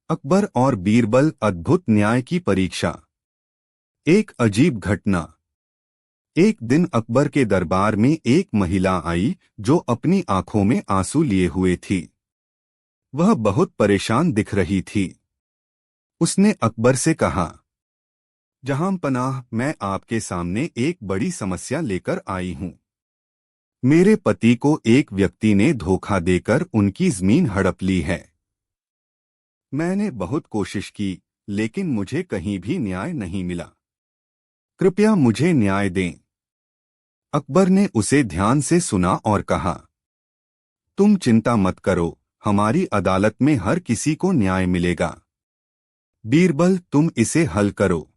अकबर और बीरबल अद्भुत न्याय की परीक्षा। एक अजीब घटना। एक दिन अकबर के दरबार में एक महिला आई जो अपनी आंखों में आंसू लिए हुए थी। वह बहुत परेशान दिख रही थी। उसने अकबर से कहा, जहांपनाह, मैं आपके सामने एक बड़ी समस्या लेकर आई हूं। मेरे पति को एक व्यक्ति ने धोखा देकर उनकी जमीन हड़प ली है। मैंने बहुत कोशिश की, लेकिन मुझे कहीं भी न्याय नहीं मिला। कृपया मुझे न्याय दें। अकबर ने उसे ध्यान से सुना और कहा, तुम चिंता मत करो, हमारी अदालत में हर किसी को न्याय मिलेगा। बीरबल, तुम इसे हल करो।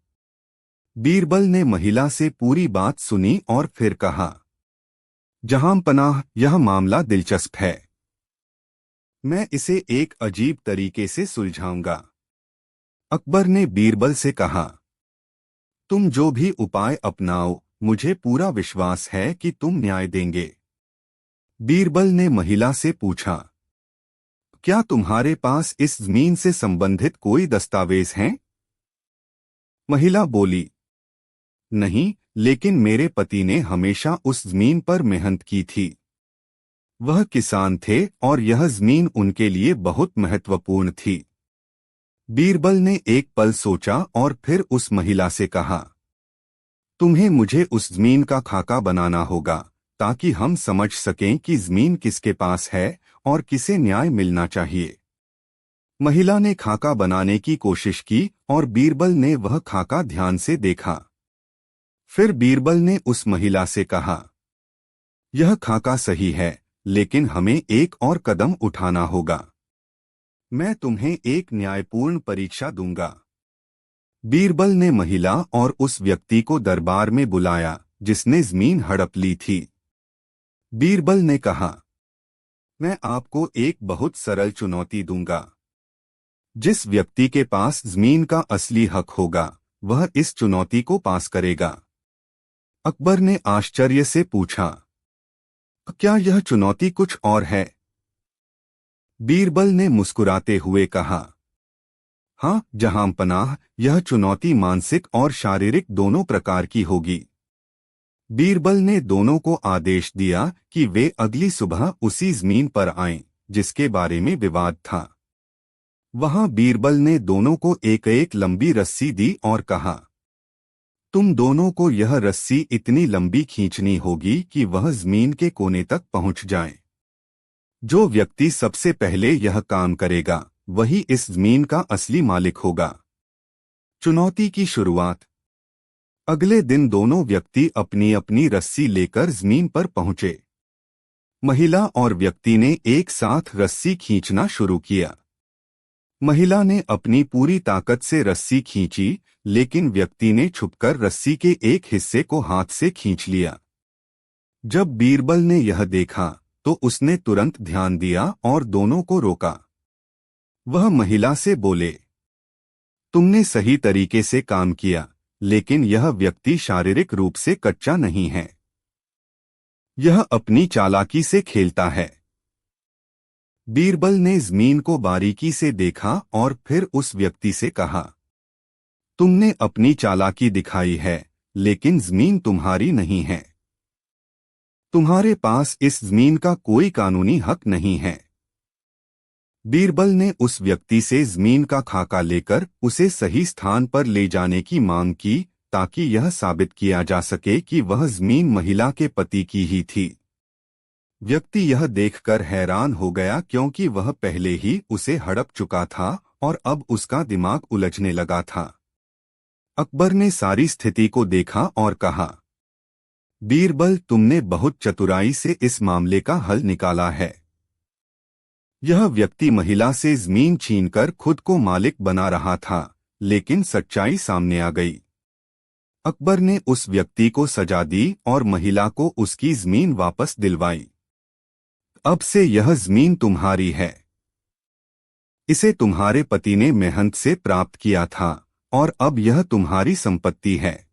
बीरबल ने महिला से पूरी बात सुनी और फिर कहा, जहांपनाह, यह मामला दिलचस्प है। मैं इसे एक अजीब तरीके से सुलझाऊंगा। अकबर ने बीरबल से कहा, तुम जो भी उपाय अपनाओ, मुझे पूरा विश्वास है कि तुम न्याय देंगे। बीरबल ने महिला से पूछा, क्या तुम्हारे पास इस जमीन से संबंधित कोई दस्तावेज हैं? महिला बोली, नहीं, लेकिन मेरे पति ने हमेशा उस जमीन पर मेहनत की थी। वह किसान थे और यह जमीन उनके लिए बहुत महत्वपूर्ण थी। बीरबल ने एक पल सोचा और फिर उस महिला से कहा, तुम्हें मुझे उस जमीन का खाका बनाना होगा ताकि हम समझ सकें कि जमीन किसके पास है और किसे न्याय मिलना चाहिए। महिला ने खाका बनाने की कोशिश की और बीरबल ने वह खाका ध्यान से देखा। फिर बीरबल ने उस महिला से कहा, यह खाका सही है, लेकिन हमें एक और कदम उठाना होगा। मैं तुम्हें एक न्यायपूर्ण परीक्षा दूंगा। बीरबल ने महिला और उस व्यक्ति को दरबार में बुलाया जिसने जमीन हड़प ली थी। बीरबल ने कहा, मैं आपको एक बहुत सरल चुनौती दूंगा। जिस व्यक्ति के पास जमीन का असली हक होगा, वह इस चुनौती को पास करेगा। अकबर ने आश्चर्य से पूछा, क्या यह चुनौती कुछ और है? बीरबल ने मुस्कुराते हुए कहा, हाँ जहांपनाह, यह चुनौती मानसिक और शारीरिक दोनों प्रकार की होगी। बीरबल ने दोनों को आदेश दिया कि वे अगली सुबह उसी जमीन पर आएं जिसके बारे में विवाद था। वहां बीरबल ने दोनों को एक एक लंबी रस्सी दी और कहा, तुम दोनों को यह रस्सी इतनी लंबी खींचनी होगी कि वह जमीन के कोने तक पहुंच जाए। जो व्यक्ति सबसे पहले यह काम करेगा, वही इस जमीन का असली मालिक होगा। चुनौती की शुरुआत। अगले दिन दोनों व्यक्ति अपनी अपनी रस्सी लेकर जमीन पर पहुंचे। महिला और व्यक्ति ने एक साथ रस्सी खींचना शुरू किया। महिला ने अपनी पूरी ताकत से रस्सी खींची, लेकिन व्यक्ति ने छुपकर रस्सी के एक हिस्से को हाथ से खींच लिया। जब बीरबल ने यह देखा तो उसने तुरंत ध्यान दिया और दोनों को रोका। वह महिला से बोले, तुमने सही तरीके से काम किया, लेकिन यह व्यक्ति शारीरिक रूप से कच्चा नहीं है। यह अपनी चालाकी से खेलता है। बीरबल ने जमीन को बारीकी से देखा और फिर उस व्यक्ति से कहा, तुमने अपनी चालाकी दिखाई है, लेकिन जमीन तुम्हारी नहीं है। तुम्हारे पास इस जमीन का कोई कानूनी हक नहीं है। बीरबल ने उस व्यक्ति से जमीन का खाका लेकर उसे सही स्थान पर ले जाने की मांग की ताकि यह साबित किया जा सके कि वह जमीन महिला के पति की ही थी। व्यक्ति यह देखकर हैरान हो गया क्योंकि वह पहले ही उसे हड़प चुका था और अब उसका दिमाग उलझने लगा था। अकबर ने सारी स्थिति को देखा और कहा, बीरबल, तुमने बहुत चतुराई से इस मामले का हल निकाला है। यह व्यक्ति महिला से जमीन छीनकर खुद को मालिक बना रहा था, लेकिन सच्चाई सामने आ गई। अकबर ने उस व्यक्ति को सजा दी और महिला को उसकी जमीन वापस दिलवाई। अब से यह जमीन तुम्हारी है। इसे तुम्हारे पति ने मेहनत से प्राप्त किया था और अब यह तुम्हारी संपत्ति है।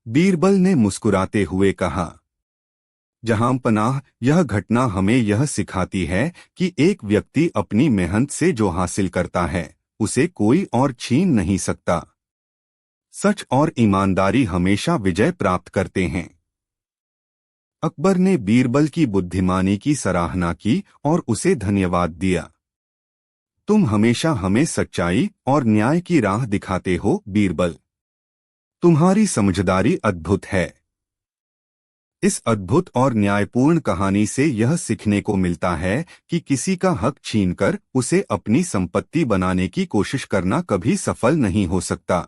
बीरबल ने मुस्कुराते हुए कहा, जहां पनाह, यह घटना हमें यह सिखाती है कि एक व्यक्ति अपनी मेहनत से जो हासिल करता है उसे कोई और छीन नहीं सकता। सच और ईमानदारी हमेशा विजय प्राप्त करते हैं। अकबर ने बीरबल की बुद्धिमानी की सराहना की और उसे धन्यवाद दिया। तुम हमेशा हमें सच्चाई और न्याय की राह दिखाते हो बीरबल। तुम्हारी समझदारी अद्भुत है। इस अद्भुत और न्यायपूर्ण कहानी से यह सीखने को मिलता है कि किसी का हक छीनकर उसे अपनी संपत्ति बनाने की कोशिश करना कभी सफल नहीं हो सकता।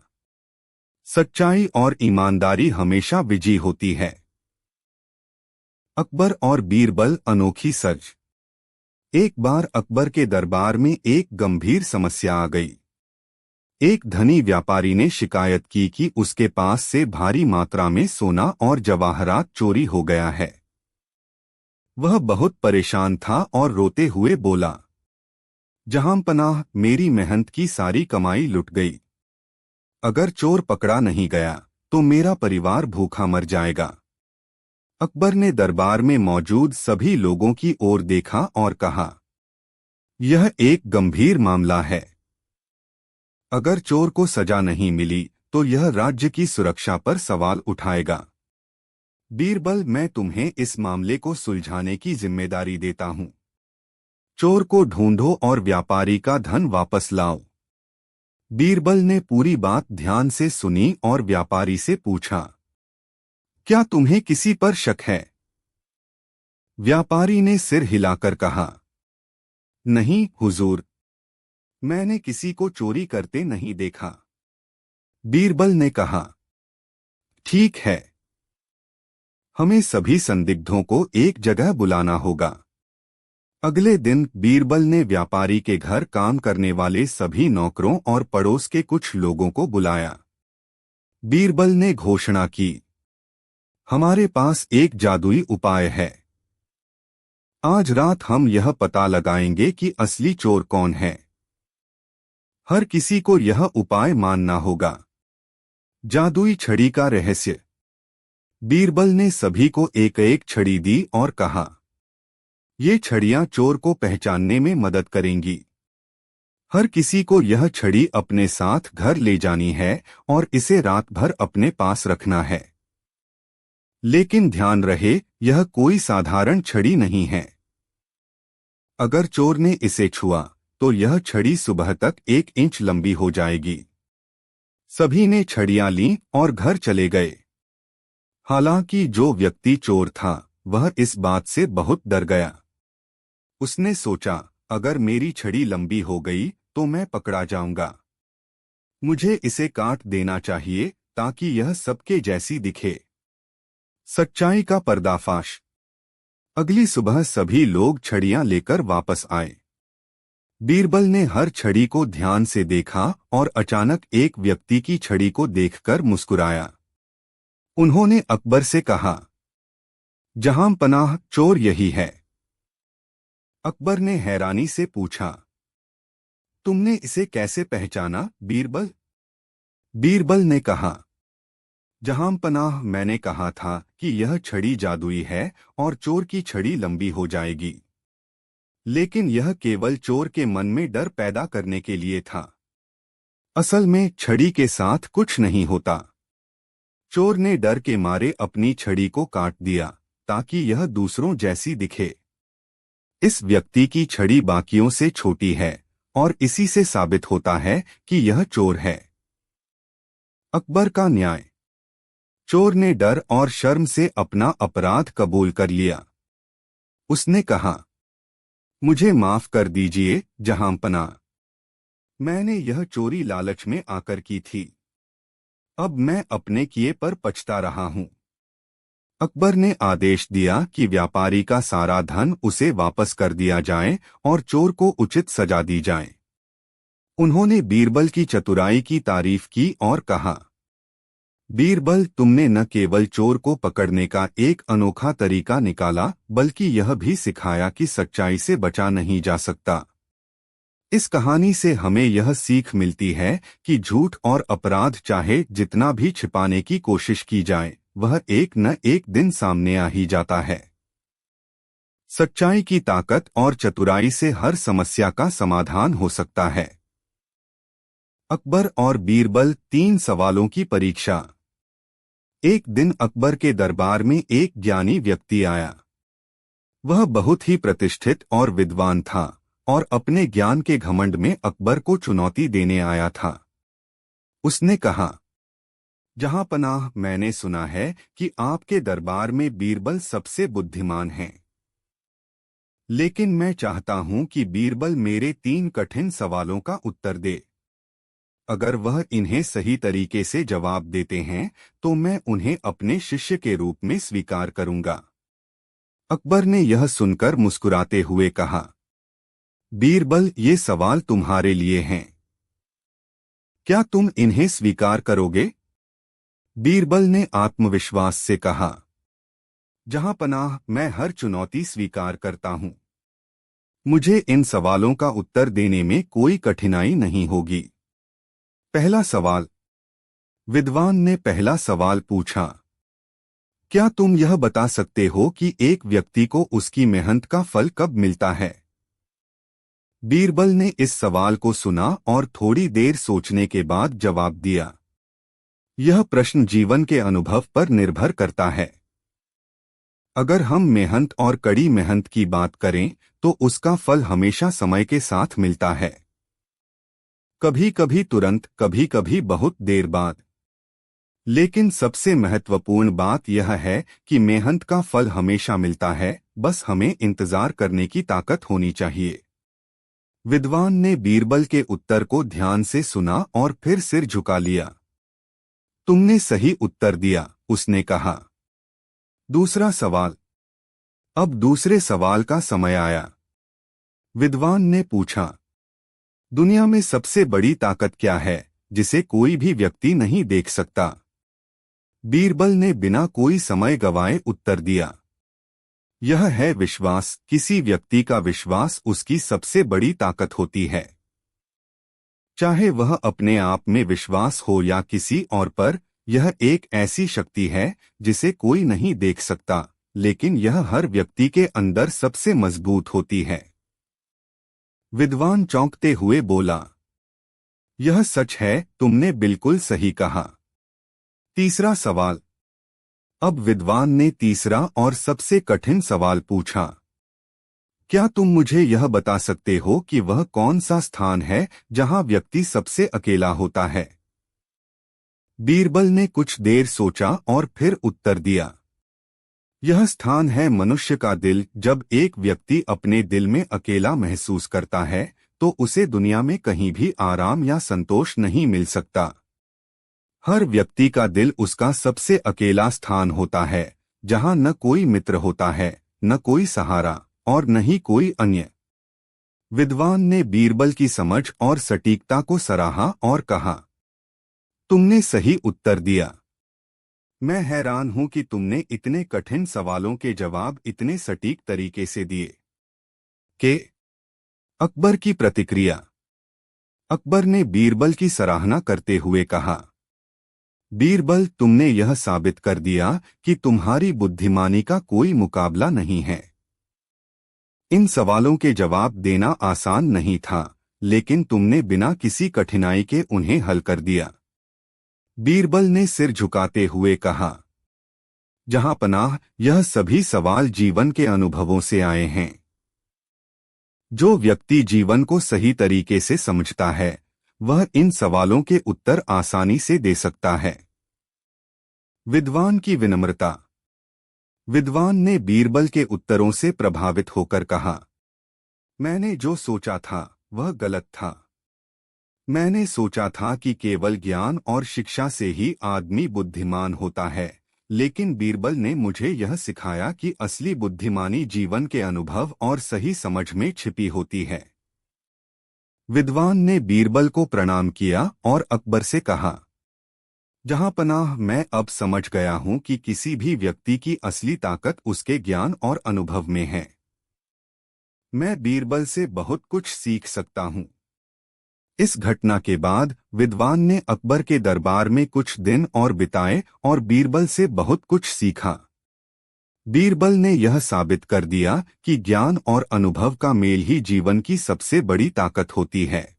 सच्चाई और ईमानदारी हमेशा विजयी होती है। अकबर और बीरबल अनोखी सर्ज। एक बार अकबर के दरबार में एक गंभीर समस्या आ गई। एक धनी व्यापारी ने शिकायत की कि उसके पास से भारी मात्रा में सोना और जवाहरात चोरी हो गया है। वह बहुत परेशान था और रोते हुए बोला, जहांपनाह, मेरी मेहनत की सारी कमाई लुट गई। अगर चोर पकड़ा नहीं गया तो मेरा परिवार भूखा मर जाएगा। अकबर ने दरबार में मौजूद सभी लोगों की ओर देखा और कहा, यह एक गंभीर मामला है। अगर चोर को सजा नहीं मिली तो यह राज्य की सुरक्षा पर सवाल उठाएगा। बीरबल, मैं तुम्हें इस मामले को सुलझाने की जिम्मेदारी देता हूं। चोर को ढूंढो और व्यापारी का धन वापस लाओ। बीरबल ने पूरी बात ध्यान से सुनी और व्यापारी से पूछा, क्या तुम्हें किसी पर शक है? व्यापारी ने सिर हिलाकर कहा, नहीं हुजूर, मैंने किसी को चोरी करते नहीं देखा। बीरबल ने कहा, ठीक है, हमें सभी संदिग्धों को एक जगह बुलाना होगा। अगले दिन बीरबल ने व्यापारी के घर काम करने वाले सभी नौकरों और पड़ोस के कुछ लोगों को बुलाया। बीरबल ने घोषणा की, हमारे पास एक जादुई उपाय है। आज रात हम यह पता लगाएंगे कि असली चोर कौन है। हर किसी को यह उपाय मानना होगा। जादुई छड़ी का रहस्य। बीरबल ने सभी को एक एक छड़ी दी और कहा, ये छड़ियां चोर को पहचानने में मदद करेंगी। हर किसी को यह छड़ी अपने साथ घर ले जानी है और इसे रात भर अपने पास रखना है। लेकिन ध्यान रहे, यह कोई साधारण छड़ी नहीं है। अगर चोर ने इसे छुआ तो यह छड़ी सुबह तक 1 इंच लंबी हो जाएगी। सभी ने छड़ियां लीं और घर चले गए। हालांकि जो व्यक्ति चोर था वह इस बात से बहुत डर गया। उसने सोचा, अगर मेरी छड़ी लंबी हो गई तो मैं पकड़ा जाऊंगा। मुझे इसे काट देना चाहिए ताकि यह सबके जैसी दिखे। सच्चाई का पर्दाफाश। अगली सुबह सभी लोग छड़ियां लेकर वापस आए। बीरबल ने हर छड़ी को ध्यान से देखा और अचानक एक व्यक्ति की छड़ी को देखकर मुस्कुराया। उन्होंने अकबर से कहा, जहांपनाह, चोर यही है। अकबर ने हैरानी से पूछा, तुमने इसे कैसे पहचाना बीरबल? बीरबल ने कहा, जहांपनाह, मैंने कहा था कि यह छड़ी जादुई है और चोर की छड़ी लंबी हो जाएगी। लेकिन यह केवल चोर के मन में डर पैदा करने के लिए था। असल में छड़ी के साथ कुछ नहीं होता। चोर ने डर के मारे अपनी छड़ी को काट दिया ताकि यह दूसरों जैसी दिखे। इस व्यक्ति की छड़ी बाकियों से छोटी है और इसी से साबित होता है कि यह चोर है। अकबर का न्याय। चोर ने डर और शर्म से अपना अपराध कबूल कर लिया। उसने कहा, मुझे माफ कर दीजिए जहांपनाह, मैंने यह चोरी लालच में आकर की थी। अब मैं अपने किए पर पछता रहा हूं। अकबर ने आदेश दिया कि व्यापारी का सारा धन उसे वापस कर दिया जाए और चोर को उचित सजा दी जाए। उन्होंने बीरबल की चतुराई की तारीफ की और कहा, बीरबल, तुमने न केवल चोर को पकड़ने का एक अनोखा तरीका निकाला बल्कि यह भी सिखाया कि सच्चाई से बचा नहीं जा सकता। इस कहानी से हमें यह सीख मिलती है कि झूठ और अपराध चाहे जितना भी छिपाने की कोशिश की जाए, वह एक न एक दिन सामने आ ही जाता है। सच्चाई की ताकत और चतुराई से हर समस्या का समाधान हो सकता है। अकबर और बीरबल 3 सवालों की परीक्षा। एक दिन अकबर के दरबार में एक ज्ञानी व्यक्ति आया। वह बहुत ही प्रतिष्ठित और विद्वान था और अपने ज्ञान के घमंड में अकबर को चुनौती देने आया था। उसने कहा, जहांपनाह, मैंने सुना है कि आपके दरबार में बीरबल सबसे बुद्धिमान हैं। लेकिन मैं चाहता हूं कि बीरबल मेरे 3 कठिन सवालों का उत्तर दे। अगर वह इन्हें सही तरीके से जवाब देते हैं तो मैं उन्हें अपने शिष्य के रूप में स्वीकार करूंगा। अकबर ने यह सुनकर मुस्कुराते हुए कहा, बीरबल, ये सवाल तुम्हारे लिए हैं। क्या तुम इन्हें स्वीकार करोगे? बीरबल ने आत्मविश्वास से कहा, जहांपनाह, मैं हर चुनौती स्वीकार करता हूं। मुझे इन सवालों का उत्तर देने में कोई कठिनाई नहीं होगी। पहला सवाल। विद्वान ने पहला सवाल पूछा, क्या तुम यह बता सकते हो कि एक व्यक्ति को उसकी मेहनत का फल कब मिलता है? बीरबल ने इस सवाल को सुना और थोड़ी देर सोचने के बाद जवाब दिया, यह प्रश्न जीवन के अनुभव पर निर्भर करता है। अगर हम मेहनत और कड़ी मेहनत की बात करें तो उसका फल हमेशा समय के साथ मिलता है। कभी कभी तुरंत, कभी कभी बहुत देर बाद। लेकिन सबसे महत्वपूर्ण बात यह है कि मेहनत का फल हमेशा मिलता है, बस हमें इंतजार करने की ताकत होनी चाहिए। विद्वान ने बीरबल के उत्तर को ध्यान से सुना और फिर सिर झुका लिया। तुमने सही उत्तर दिया, उसने कहा। दूसरा सवाल। अब दूसरे सवाल का समय आया। विद्वान ने पूछा, दुनिया में सबसे बड़ी ताकत क्या है जिसे कोई भी व्यक्ति नहीं देख सकता? बीरबल ने बिना कोई समय गंवाए उत्तर दिया, यह है विश्वास। किसी व्यक्ति का विश्वास उसकी सबसे बड़ी ताकत होती है। चाहे वह अपने आप में विश्वास हो या किसी और पर, यह एक ऐसी शक्ति है जिसे कोई नहीं देख सकता, लेकिन यह हर व्यक्ति के अंदर सबसे मजबूत होती है। विद्वान चौंकते हुए बोला, यह सच है, तुमने बिल्कुल सही कहा। तीसरा सवाल। अब विद्वान ने तीसरा और सबसे कठिन सवाल पूछा, क्या तुम मुझे यह बता सकते हो कि वह कौन सा स्थान है जहां व्यक्ति सबसे अकेला होता है? बीरबल ने कुछ देर सोचा और फिर उत्तर दिया, यह स्थान है मनुष्य का दिल। जब एक व्यक्ति अपने दिल में अकेला महसूस करता है तो उसे दुनिया में कहीं भी आराम या संतोष नहीं मिल सकता। हर व्यक्ति का दिल उसका सबसे अकेला स्थान होता है, जहां न कोई मित्र होता है, न कोई सहारा और न ही कोई अन्य। विद्वान ने बीरबल की समझ और सटीकता को सराहा और कहा, तुमने सही उत्तर दिया। मैं हैरान हूं कि तुमने इतने कठिन सवालों के जवाब इतने सटीक तरीके से दिए। के अकबर की प्रतिक्रिया। अकबर ने बीरबल की सराहना करते हुए कहा, बीरबल, तुमने यह साबित कर दिया कि तुम्हारी बुद्धिमानी का कोई मुकाबला नहीं है। इन सवालों के जवाब देना आसान नहीं था, लेकिन तुमने बिना किसी कठिनाई के उन्हें हल कर दिया। बीरबल ने सिर झुकाते हुए कहा, जहांपनाह, यह सभी सवाल जीवन के अनुभवों से आए हैं। जो व्यक्ति जीवन को सही तरीके से समझता है, वह इन सवालों के उत्तर आसानी से दे सकता है। विद्वान की विनम्रता। विद्वान ने बीरबल के उत्तरों से प्रभावित होकर कहा, मैंने जो सोचा था वह गलत था। मैंने सोचा था कि केवल ज्ञान और शिक्षा से ही आदमी बुद्धिमान होता है, लेकिन बीरबल ने मुझे यह सिखाया कि असली बुद्धिमानी जीवन के अनुभव और सही समझ में छिपी होती है। विद्वान ने बीरबल को प्रणाम किया और अकबर से कहा, जहांपनाह, मैं अब समझ गया हूं कि किसी भी व्यक्ति की असली ताकत उसके ज्ञान और अनुभव में है। मैं बीरबल से बहुत कुछ सीख सकता हूं। इस घटना के बाद विद्वान ने अकबर के दरबार में कुछ दिन और बिताए और बीरबल से बहुत कुछ सीखा। बीरबल ने यह साबित कर दिया कि ज्ञान और अनुभव का मेल ही जीवन की सबसे बड़ी ताकत होती है।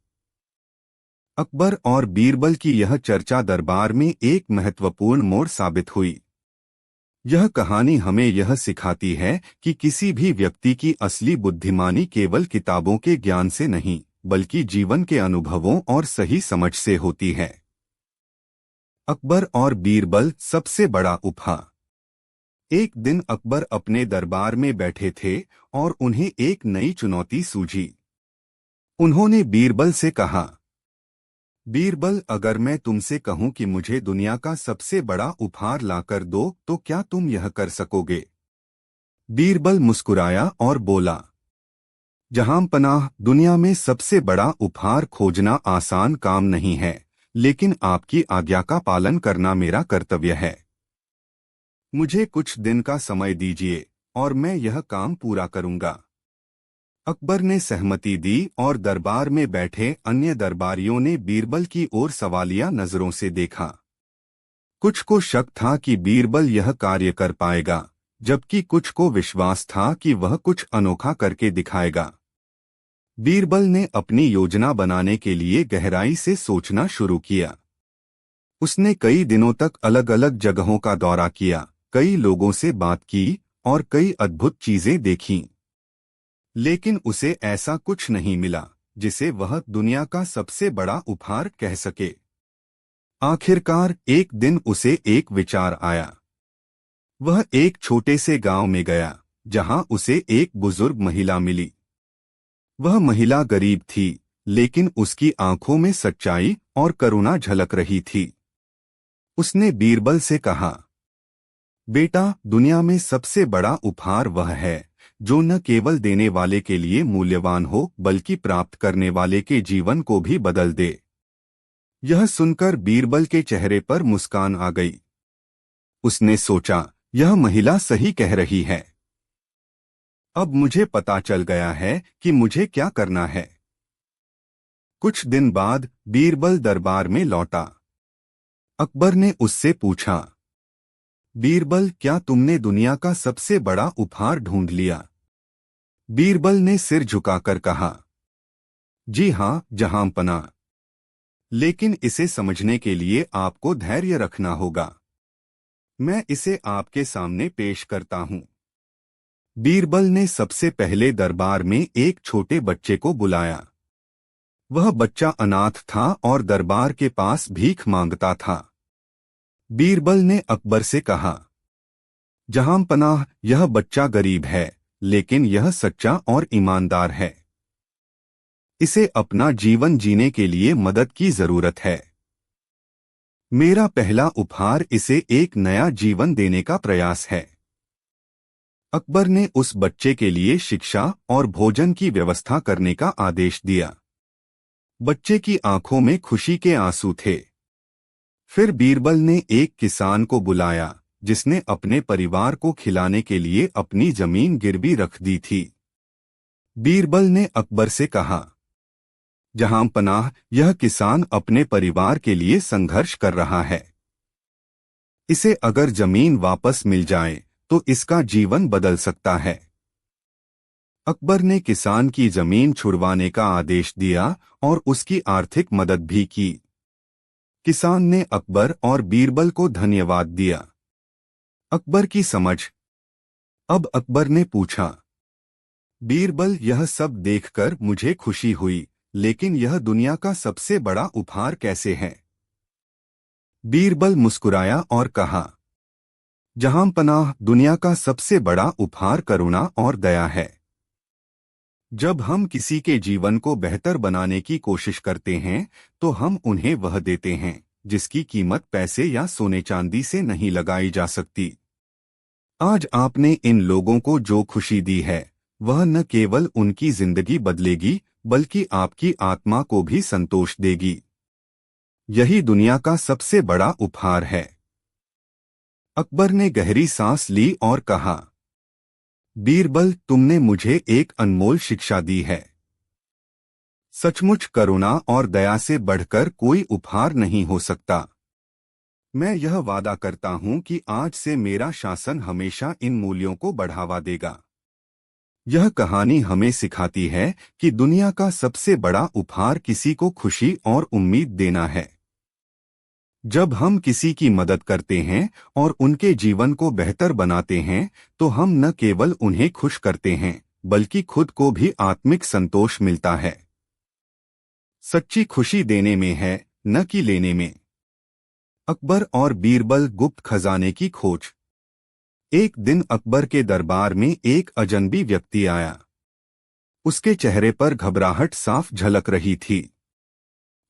अकबर और बीरबल की यह चर्चा दरबार में एक महत्वपूर्ण मोड़ साबित हुई। यह कहानी हमें यह सिखाती है कि किसी भी व्यक्ति की असली बुद्धिमानी केवल किताबों के ज्ञान से नहीं, बल्कि जीवन के अनुभवों और सही समझ से होती है। अकबर और बीरबल सबसे बड़ा उपहार। एक दिन अकबर अपने दरबार में बैठे थे और उन्हें एक नई चुनौती सूझी। उन्होंने बीरबल से कहा, बीरबल, अगर मैं तुमसे कहूं कि मुझे दुनिया का सबसे बड़ा उपहार लाकर दो तो क्या तुम यह कर सकोगे? बीरबल मुस्कुराया और बोला, जहांपनाह, दुनिया में सबसे बड़ा उपहार खोजना आसान काम नहीं है, लेकिन आपकी आज्ञा का पालन करना मेरा कर्तव्य है। मुझे कुछ दिन का समय दीजिए और मैं यह काम पूरा करूंगा। अकबर ने सहमति दी और दरबार में बैठे अन्य दरबारियों ने बीरबल की ओर सवालिया नजरों से देखा। कुछ को शक था कि बीरबल यह कार्य कर पाएगा, जबकि कुछ को विश्वास था कि वह कुछ अनोखा करके दिखाएगा। बीरबल ने अपनी योजना बनाने के लिए गहराई से सोचना शुरू किया। उसने कई दिनों तक अलग अलग जगहों का दौरा किया, कई लोगों से बात की और कई अद्भुत चीजें देखीं। लेकिन उसे ऐसा कुछ नहीं मिला जिसे वह दुनिया का सबसे बड़ा उपहार कह सके। आखिरकार एक दिन उसे एक विचार आया। वह एक छोटे से गांव में गया, जहां उसे एक बुजुर्ग महिला मिली। वह महिला गरीब थी, लेकिन उसकी आंखों में सच्चाई और करुणा झलक रही थी। उसने बीरबल से कहा, बेटा, दुनिया में सबसे बड़ा उपहार वह है जो न केवल देने वाले के लिए मूल्यवान हो, बल्कि प्राप्त करने वाले के जीवन को भी बदल दे। यह सुनकर बीरबल के चेहरे पर मुस्कान आ गई। उसने सोचा, यह महिला सही कह रही है। अब मुझे पता चल गया है कि मुझे क्या करना है। कुछ दिन बाद बीरबल दरबार में लौटा। अकबर ने उससे पूछा, बीरबल, क्या तुमने दुनिया का सबसे बड़ा उपहार ढूंढ लिया? बीरबल ने सिर झुकाकर कहा, जी हां जहांपना, लेकिन इसे समझने के लिए आपको धैर्य रखना होगा। मैं इसे आपके सामने पेश करता हूं। बीरबल ने सबसे पहले दरबार में एक छोटे बच्चे को बुलाया। वह बच्चा अनाथ था और दरबार के पास भीख मांगता था। बीरबल ने अकबर से कहा, जहांपनाह, यह बच्चा गरीब है, लेकिन यह सच्चा और ईमानदार है। इसे अपना जीवन जीने के लिए मदद की जरूरत है। मेरा पहला उपहार इसे एक नया जीवन देने का प्रयास है। अकबर ने उस बच्चे के लिए शिक्षा और भोजन की व्यवस्था करने का आदेश दिया। बच्चे की आंखों में खुशी के आंसू थे। फिर बीरबल ने एक किसान को बुलाया, जिसने अपने परिवार को खिलाने के लिए अपनी जमीन गिरवी रख दी थी। बीरबल ने अकबर से कहा, जहांपनाह, यह किसान अपने परिवार के लिए संघर्ष कर रहा है। इसे अगर जमीन वापस मिल जाए तो इसका जीवन बदल सकता है। अकबर ने किसान की जमीन छुड़वाने का आदेश दिया और उसकी आर्थिक मदद भी की। किसान ने अकबर और बीरबल को धन्यवाद दिया। अकबर की समझ। अब अकबर ने पूछा, बीरबल, यह सब देखकर मुझे खुशी हुई, लेकिन यह दुनिया का सबसे बड़ा उपहार कैसे है? बीरबल मुस्कुराया और कहा, जहांपनाह, दुनिया का सबसे बड़ा उपहार करुणा और दया है। जब हम किसी के जीवन को बेहतर बनाने की कोशिश करते हैं, तो हम उन्हें वह देते हैं जिसकी कीमत पैसे या सोने चांदी से नहीं लगाई जा सकती। आज आपने इन लोगों को जो खुशी दी है, वह न केवल उनकी जिंदगी बदलेगी, बल्कि आपकी आत्मा को भी संतोष देगी। यही दुनिया का सबसे बड़ा उपहार है। अकबर ने गहरी सांस ली और कहा, बीरबल, तुमने मुझे एक अनमोल शिक्षा दी है। सचमुच करुणा और दया से बढ़कर कोई उपहार नहीं हो सकता। मैं यह वादा करता हूं कि आज से मेरा शासन हमेशा इन मूल्यों को बढ़ावा देगा। यह कहानी हमें सिखाती है कि दुनिया का सबसे बड़ा उपहार किसी को खुशी और उम्मीद देना है। जब हम किसी की मदद करते हैं और उनके जीवन को बेहतर बनाते हैं, तो हम न केवल उन्हें खुश करते हैं, बल्कि खुद को भी आत्मिक संतोष मिलता है। सच्ची खुशी देने में है, न कि लेने में। अकबर और बीरबल गुप्त खजाने की खोज। एक दिन अकबर के दरबार में एक अजनबी व्यक्ति आया। उसके चेहरे पर घबराहट साफ झलक रही थी।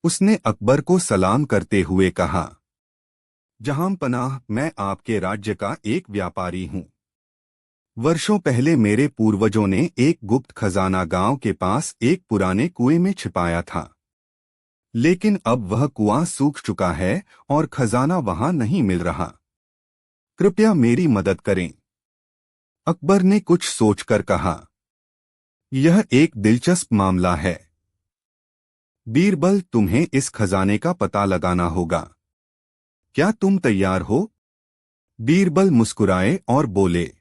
उसने अकबर को सलाम करते हुए कहा, जहांपनाह, मैं आपके राज्य का एक व्यापारी हूं। वर्षों पहले मेरे पूर्वजों ने एक गुप्त खजाना गांव के पास एक पुराने कुएं में छिपाया था। लेकिन अब वह कुआं सूख चुका है और खजाना वहां नहीं मिल रहा। कृपया मेरी मदद करें। अकबर ने कुछ सोचकर कहा, यह एक दिलचस्प मामला है। बीरबल, तुम्हें इस खजाने का पता लगाना होगा। क्या तुम तैयार हो? बीरबल मुस्कुराए और बोले,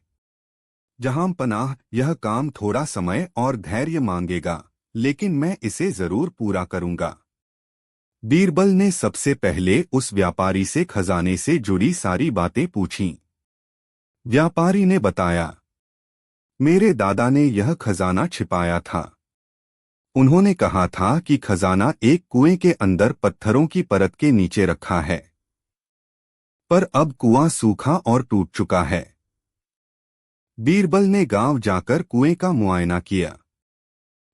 जहांपनाह, यह काम थोड़ा समय और धैर्य मांगेगा, लेकिन मैं इसे जरूर पूरा करूंगा। बीरबल ने सबसे पहले उस व्यापारी से खजाने से जुड़ी सारी बातें पूछीं। व्यापारी ने बताया, मेरे दादा ने यह खजाना छिपाया था। उन्होंने कहा था कि खजाना एक कुएं के अंदर पत्थरों की परत के नीचे रखा है। पर अब कुआं सूखा और टूट चुका है। बीरबल ने गांव जाकर कुएं का मुआयना किया।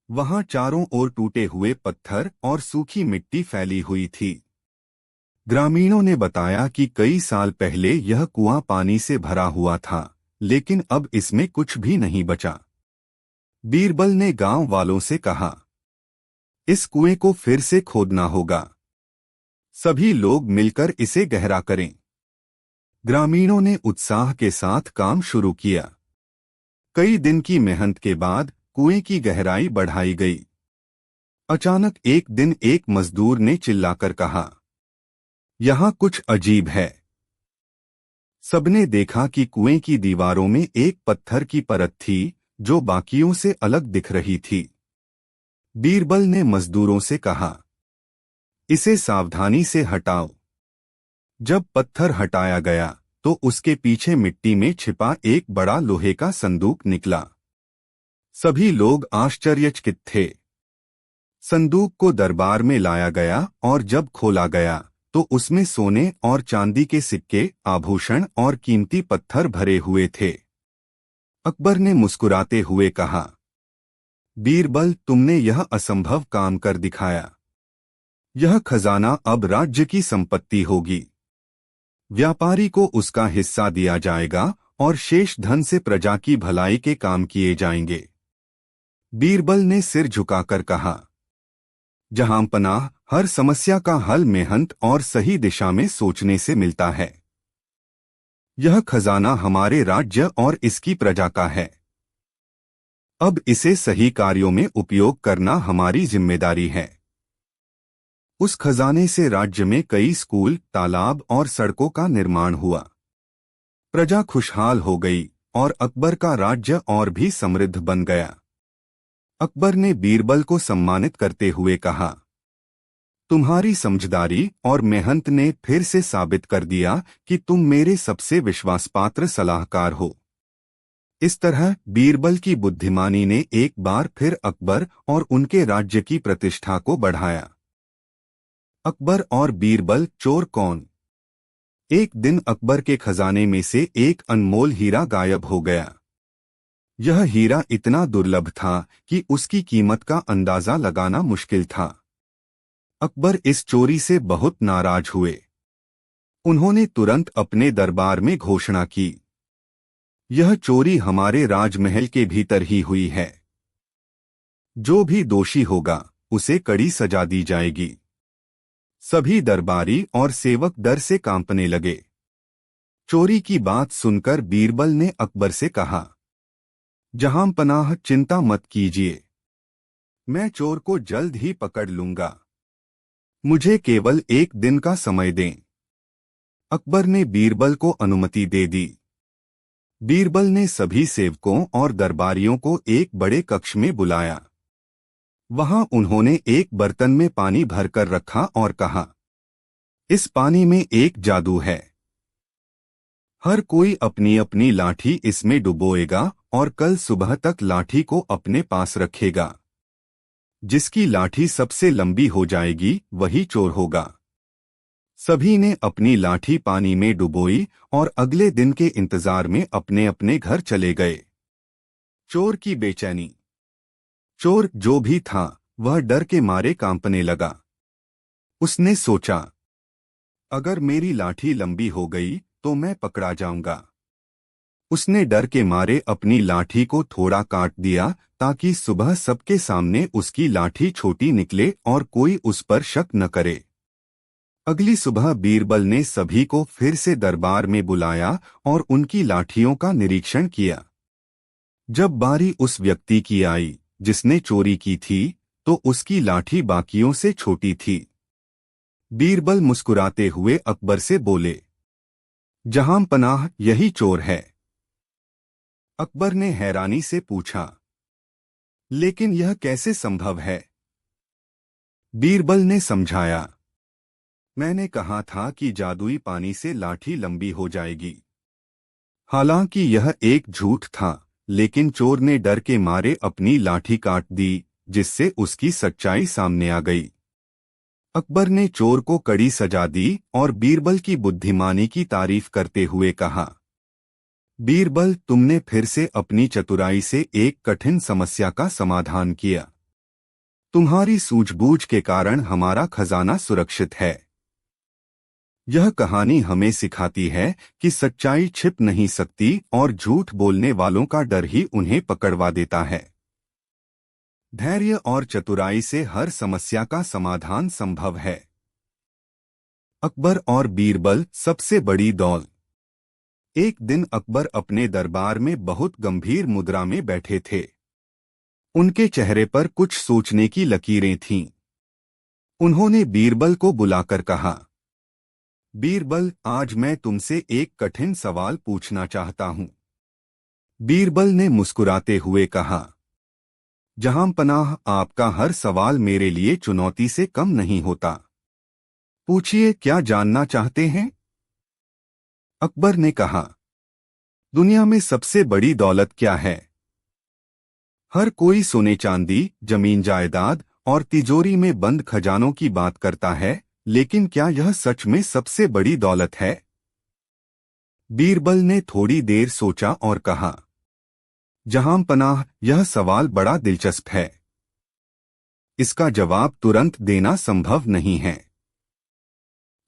वहां चारों ओर टूटे हुए पत्थर और सूखी मिट्टी फैली हुई थी। ग्रामीणों ने बताया कि कई साल पहले यह कुआं पानी से भरा हुआ था, लेकिन अब इसमें कुछ भी नहीं बचा। बीरबल ने गांव वालों से कहा, इस कुएं को फिर से खोदना होगा। सभी लोग मिलकर इसे गहरा करें। ग्रामीणों ने उत्साह के साथ काम शुरू किया। कई दिन की मेहनत के बाद कुएं की गहराई बढ़ाई गई। अचानक एक दिन एक मजदूर ने चिल्लाकर कहा, यहां कुछ अजीब है। सबने देखा कि कुएं की दीवारों में एक पत्थर की परत थी जो बाकियों से अलग दिख रही थी। बीरबल ने मजदूरों से कहा, इसे सावधानी से हटाओ। जब पत्थर हटाया गया तो उसके पीछे मिट्टी में छिपा एक बड़ा लोहे का संदूक निकला। सभी लोग आश्चर्यचकित थे। संदूक को दरबार में लाया गया और जब खोला गया तो उसमें सोने और चांदी के सिक्के, आभूषण और कीमती पत्थर भरे हुए थे। अकबर ने मुस्कुराते हुए कहा, बीरबल, तुमने यह असंभव काम कर दिखाया। यह खजाना अब राज्य की संपत्ति होगी। व्यापारी को उसका हिस्सा दिया जाएगा और शेष धन से प्रजा की भलाई के काम किए जाएंगे। बीरबल ने सिर झुकाकर कहा, जहांपनाह, हर समस्या का हल मेहनत और सही दिशा में सोचने से मिलता है। यह खजाना हमारे राज्य और इसकी प्रजा का है। अब इसे सही कार्यों में उपयोग करना हमारी जिम्मेदारी है। उस खजाने से राज्य में कई स्कूल, तालाब और सड़कों का निर्माण हुआ। प्रजा खुशहाल हो गई और अकबर का राज्य और भी समृद्ध बन गया। अकबर ने बीरबल को सम्मानित करते हुए कहा, तुम्हारी समझदारी और मेहनत ने फिर से साबित कर दिया कि तुम मेरे सबसे विश्वासपात्र सलाहकार हो। इस तरह बीरबल की बुद्धिमानी ने एक बार फिर अकबर और उनके राज्य की प्रतिष्ठा को बढ़ाया। अकबर और बीरबल, चोर कौन? एक दिन अकबर के खजाने में से एक अनमोल हीरा गायब हो गया। यह हीरा इतना दुर्लभ था कि उसकी कीमत का अंदाजा लगाना मुश्किल था। अकबर इस चोरी से बहुत नाराज हुए। उन्होंने तुरंत अपने दरबार में घोषणा की, यह चोरी हमारे राजमहल के भीतर ही हुई है। जो भी दोषी होगा उसे कड़ी सजा दी जाएगी। सभी दरबारी और सेवक डर से कांपने लगे। चोरी की बात सुनकर बीरबल ने अकबर से कहा, जहांपनाह, चिंता मत कीजिए। मैं चोर को जल्द ही पकड़ लूंगा। मुझे केवल एक दिन का समय दें। अकबर ने बीरबल को अनुमति दे दी। बीरबल ने सभी सेवकों और दरबारियों को एक बड़े कक्ष में बुलाया। वहां उन्होंने एक बर्तन में पानी भरकर रखा और कहा, इस पानी में एक जादू है। हर कोई अपनी अपनी लाठी इसमें डुबोएगा और कल सुबह तक लाठी को अपने पास रखेगा। जिसकी लाठी सबसे लंबी हो जाएगी वही चोर होगा। सभी ने अपनी लाठी पानी में डुबोई और अगले दिन के इंतजार में अपने अपने घर चले गए। चोर की बेचैनी। चोर जो भी था वह डर के मारे कांपने लगा। उसने सोचा, अगर मेरी लाठी लंबी हो गई तो मैं पकड़ा जाऊंगा। उसने डर के मारे अपनी लाठी को थोड़ा काट दिया ताकि सुबह सबके सामने उसकी लाठी छोटी निकले और कोई उस पर शक न करे। अगली सुबह बीरबल ने सभी को फिर से दरबार में बुलाया और उनकी लाठियों का निरीक्षण किया। जब बारी उस व्यक्ति की आई जिसने चोरी की थी तो उसकी लाठी बाकियों से छोटी थी। बीरबल मुस्कुराते हुए अकबर से बोले, जहां पनाह यही चोर है। अकबर ने हैरानी से पूछा, लेकिन यह कैसे संभव है? बीरबल ने समझाया, मैंने कहा था कि जादुई पानी से लाठी लंबी हो जाएगी। हालांकि यह एक झूठ था, लेकिन चोर ने डर के मारे अपनी लाठी काट दी, जिससे उसकी सच्चाई सामने आ गई। अकबर ने चोर को कड़ी सजा दी और बीरबल की बुद्धिमानी की तारीफ करते हुए कहा, बीरबल, तुमने फिर से अपनी चतुराई से एक कठिन समस्या का समाधान किया। तुम्हारी सूझबूझ के कारण हमारा खजाना सुरक्षित है। यह कहानी हमें सिखाती है कि सच्चाई छिप नहीं सकती और झूठ बोलने वालों का डर ही उन्हें पकड़वा देता है। धैर्य और चतुराई से हर समस्या का समाधान संभव है। अकबर और बीरबल सबसे बड़ी दौलत। एक दिन अकबर अपने दरबार में बहुत गंभीर मुद्रा में बैठे थे। उनके चेहरे पर कुछ सोचने की लकीरें थीं। उन्होंने बीरबल को बुलाकर कहा, बीरबल, आज मैं तुमसे एक कठिन सवाल पूछना चाहता हूं। बीरबल ने मुस्कुराते हुए कहा, जहां पनाह, आपका हर सवाल मेरे लिए चुनौती से कम नहीं होता। पूछिए, क्या जानना चाहते हैं? अकबर ने कहा, दुनिया में सबसे बड़ी दौलत क्या है? हर कोई सोने चांदी, जमीन जायदाद और तिजोरी में बंद खजानों की बात करता है, लेकिन क्या यह सच में सबसे बड़ी दौलत है? बीरबल ने थोड़ी देर सोचा और कहा, जहां पनाह, यह सवाल बड़ा दिलचस्प है। इसका जवाब तुरंत देना संभव नहीं है।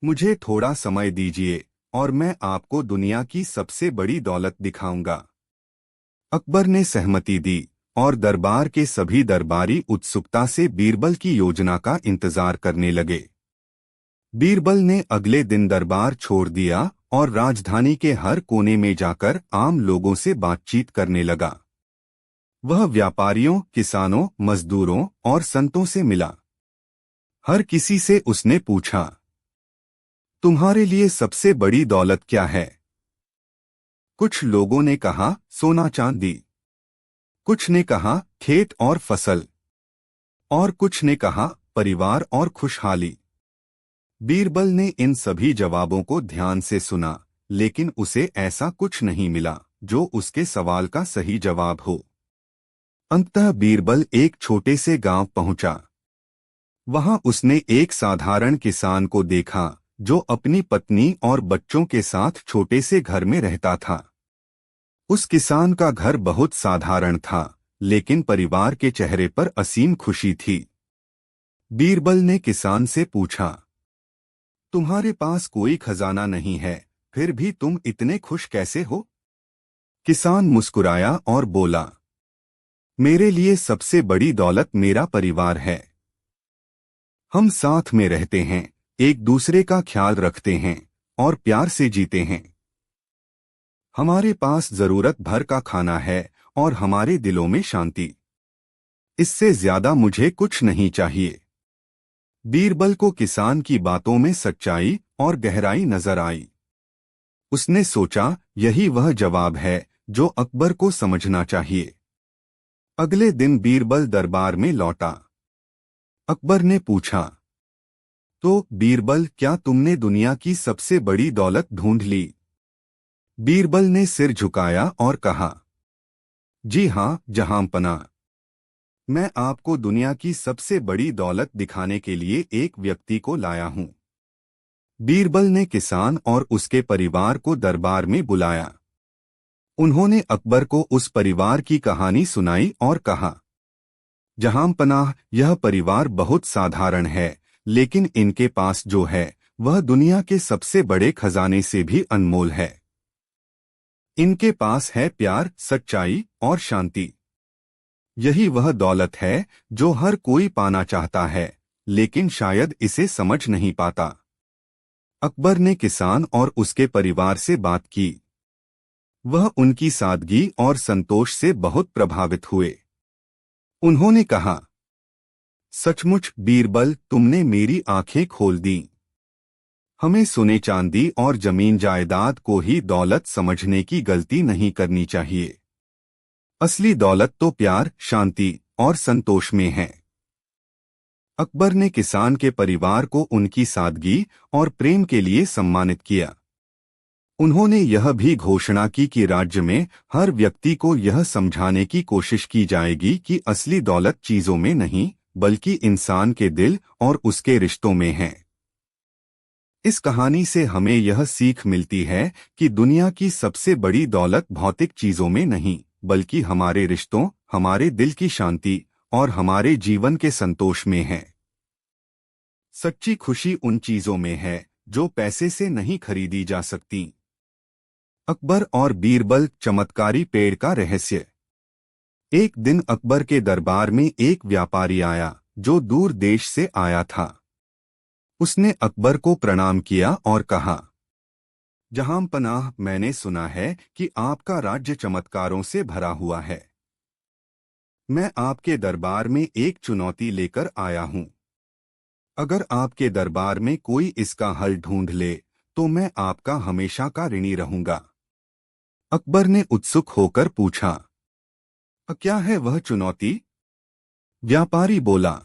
मुझे थोड़ा समय दीजिए और मैं आपको दुनिया की सबसे बड़ी दौलत दिखाऊंगा। अकबर ने सहमति दी और दरबार के सभी दरबारी उत्सुकता से बीरबल की योजना का इंतजार करने लगे। बीरबल ने अगले दिन दरबार छोड़ दिया और राजधानी के हर कोने में जाकर आम लोगों से बातचीत करने लगा। वह व्यापारियों, किसानों, मजदूरों और संतों से मिला। हर किसी से उसने पूछा, तुम्हारे लिए सबसे बड़ी दौलत क्या है? कुछ लोगों ने कहा, सोना चांदी। कुछ ने कहा, खेत और फसल। और कुछ ने कहा, परिवार और खुशहाली। बीरबल ने इन सभी जवाबों को ध्यान से सुना, लेकिन उसे ऐसा कुछ नहीं मिला जो उसके सवाल का सही जवाब हो। अंततः बीरबल एक छोटे से गांव पहुंचा। वहां उसने एक साधारण किसान को देखा जो अपनी पत्नी और बच्चों के साथ छोटे से घर में रहता था। उस किसान का घर बहुत साधारण था, लेकिन परिवार के चेहरे पर असीम खुशी थी। बीरबल ने किसान से पूछा, तुम्हारे पास कोई खजाना नहीं है, फिर भी तुम इतने खुश कैसे हो? किसान मुस्कुराया और बोला, मेरे लिए सबसे बड़ी दौलत मेरा परिवार है। हम साथ में रहते हैं, एक दूसरे का ख्याल रखते हैं और प्यार से जीते हैं। हमारे पास जरूरत भर का खाना है और हमारे दिलों में शांति। इससे ज्यादा मुझे कुछ नहीं चाहिए। बीरबल को किसान की बातों में सच्चाई और गहराई नजर आई। उसने सोचा, यही वह जवाब है जो अकबर को समझना चाहिए। अगले दिन बीरबल दरबार में लौटा। अकबर ने पूछा, तो बीरबल, क्या तुमने दुनिया की सबसे बड़ी दौलत ढूंढ ली? बीरबल ने सिर झुकाया और कहा, जी हाँ जहांपना। मैं आपको दुनिया की सबसे बड़ी दौलत दिखाने के लिए एक व्यक्ति को लाया हूं। बीरबल ने किसान और उसके परिवार को दरबार में बुलाया। उन्होंने अकबर को उस परिवार की कहानी सुनाई और कहा, जहांपनाह, यह परिवार बहुत साधारण है, लेकिन इनके पास जो है वह दुनिया के सबसे बड़े खजाने से भी अनमोल है। इनके पास है प्यार, सच्चाई और शांति। यही वह दौलत है जो हर कोई पाना चाहता है, लेकिन शायद इसे समझ नहीं पाता। अकबर ने किसान और उसके परिवार से बात की। वह उनकी सादगी और संतोष से बहुत प्रभावित हुए। उन्होंने कहा, सचमुच बीरबल, तुमने मेरी आंखें खोल दी। हमें सोने चांदी और जमीन जायदाद को ही दौलत समझने की गलती नहीं करनी चाहिए। असली दौलत तो प्यार, शांति और संतोष में है। अकबर ने किसान के परिवार को उनकी सादगी और प्रेम के लिए सम्मानित किया। उन्होंने यह भी घोषणा की कि राज्य में हर व्यक्ति को यह समझाने की कोशिश की जाएगी कि असली दौलत चीजों में नहीं, बल्कि इंसान के दिल और उसके रिश्तों में है। इस कहानी से हमें यह सीख मिलती है कि दुनिया की सबसे बड़ी दौलत भौतिक चीजों में नहीं, बल्कि हमारे रिश्तों, हमारे दिल की शांति और हमारे जीवन के संतोष में है। सच्ची खुशी उन चीजों में है जो पैसे से नहीं खरीदी जा सकती। अकबर और बीरबल, चमत्कारी पेड़ का रहस्य। एक दिन अकबर के दरबार में एक व्यापारी आया जो दूर देश से आया था। उसने अकबर को प्रणाम किया और कहा, जहांपनाह, मैंने सुना है कि आपका राज्य चमत्कारों से भरा हुआ है। मैं आपके दरबार में एक चुनौती लेकर आया हूं। अगर आपके दरबार में कोई इसका हल ढूंढ ले तो मैं आपका हमेशा का ऋणी रहूंगा। अकबर ने उत्सुक होकर पूछा, क्या है वह चुनौती? व्यापारी बोला,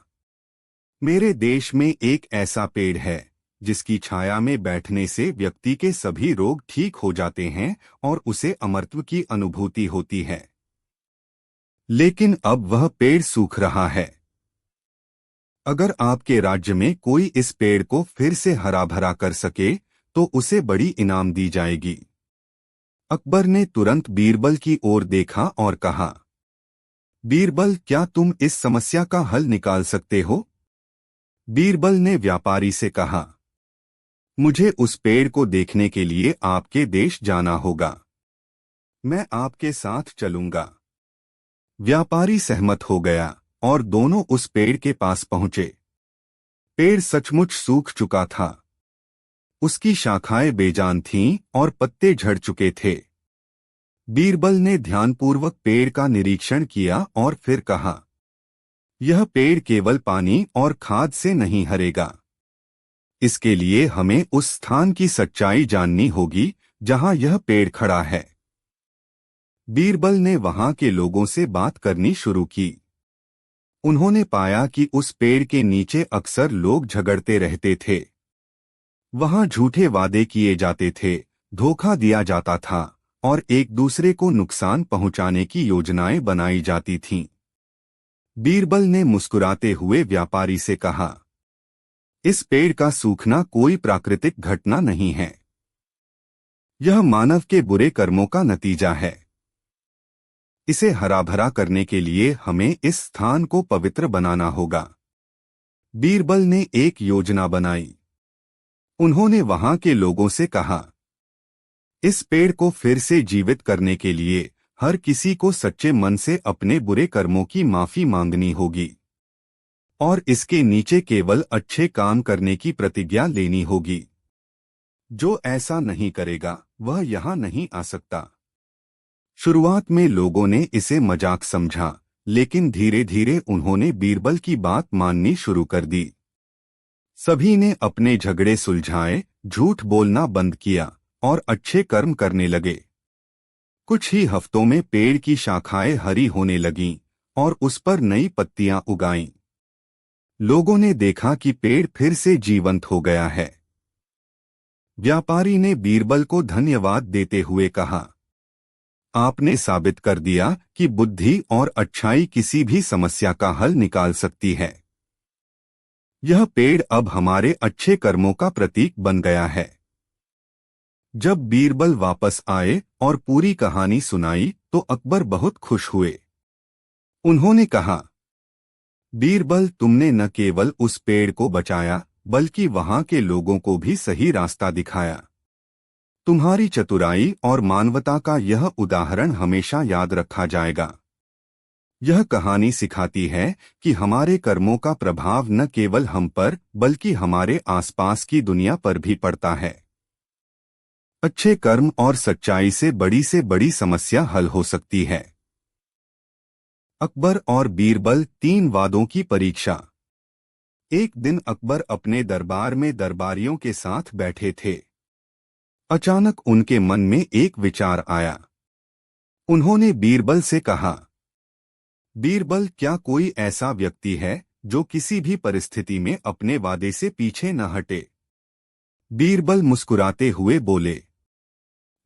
मेरे देश में एक ऐसा पेड़ है जिसकी छाया में बैठने से व्यक्ति के सभी रोग ठीक हो जाते हैं और उसे अमरत्व की अनुभूति होती है। लेकिन अब वह पेड़ सूख रहा है। अगर आपके राज्य में कोई इस पेड़ को फिर से हरा भरा कर सके तो उसे बड़ी इनाम दी जाएगी। अकबर ने तुरंत बीरबल की ओर देखा और कहा, बीरबल, क्या तुम इस समस्या का हल निकाल सकते हो? बीरबल ने व्यापारी से कहा, मुझे उस पेड़ को देखने के लिए आपके देश जाना होगा। मैं आपके साथ चलूंगा। व्यापारी सहमत हो गया और दोनों उस पेड़ के पास पहुंचे। पेड़ सचमुच सूख चुका था। उसकी शाखाएं बेजान थीं और पत्ते झड़ चुके थे। बीरबल ने ध्यानपूर्वक पेड़ का निरीक्षण किया और फिर कहा, यह पेड़ केवल पानी और खाद से नहीं हरेगा। इसके लिए हमें उस स्थान की सच्चाई जाननी होगी जहां यह पेड़ खड़ा है। बीरबल ने वहां के लोगों से बात करनी शुरू की। उन्होंने पाया कि उस पेड़ के नीचे अक्सर लोग झगड़ते रहते थे। वहां झूठे वादे किए जाते थे, धोखा दिया जाता था और एक दूसरे को नुकसान पहुंचाने की योजनाएं बनाई जाती थीं। बीरबल ने मुस्कुराते हुए व्यापारी से कहा, इस पेड़ का सूखना कोई प्राकृतिक घटना नहीं है। यह मानव के बुरे कर्मों का नतीजा है। इसे हरा भरा करने के लिए हमें इस स्थान को पवित्र बनाना होगा। बीरबल ने एक योजना बनाई। उन्होंने वहां के लोगों से कहा, इस पेड़ को फिर से जीवित करने के लिए हर किसी को सच्चे मन से अपने बुरे कर्मों की माफी मांगनी होगी और इसके नीचे केवल अच्छे काम करने की प्रतिज्ञा लेनी होगी। जो ऐसा नहीं करेगा वह यहां नहीं आ सकता। शुरुआत में लोगों ने इसे मजाक समझा, लेकिन धीरे धीरे उन्होंने बीरबल की बात माननी शुरू कर दी। सभी ने अपने झगड़े सुलझाए, झूठ बोलना बंद किया और अच्छे कर्म करने लगे। कुछ ही हफ्तों में पेड़ की शाखाएं हरी होने लगीं और उस पर नई पत्तियां उगाईं। लोगों ने देखा कि पेड़ फिर से जीवंत हो गया है। व्यापारी ने बीरबल को धन्यवाद देते हुए कहा, आपने साबित कर दिया कि बुद्धि और अच्छाई किसी भी समस्या का हल निकाल सकती है। यह पेड़ अब हमारे अच्छे कर्मों का प्रतीक बन गया है। जब बीरबल वापस आए और पूरी कहानी सुनाई तो अकबर बहुत खुश हुए। उन्होंने कहा, बीरबल, तुमने न केवल उस पेड़ को बचाया बल्कि वहां के लोगों को भी सही रास्ता दिखाया। तुम्हारी चतुराई और मानवता का यह उदाहरण हमेशा याद रखा जाएगा। यह कहानी सिखाती है कि हमारे कर्मों का प्रभाव न केवल हम पर बल्कि हमारे आसपास की दुनिया पर भी पड़ता है। अच्छे कर्म और सच्चाई से बड़ी समस्या हल हो सकती है। अकबर और बीरबल 3 वादों की परीक्षा। एक दिन अकबर अपने दरबार में दरबारियों के साथ बैठे थे। अचानक उनके मन में एक विचार आया। उन्होंने बीरबल से कहा, बीरबल, क्या कोई ऐसा व्यक्ति है जो किसी भी परिस्थिति में अपने वादे से पीछे न हटे? बीरबल मुस्कुराते हुए बोले,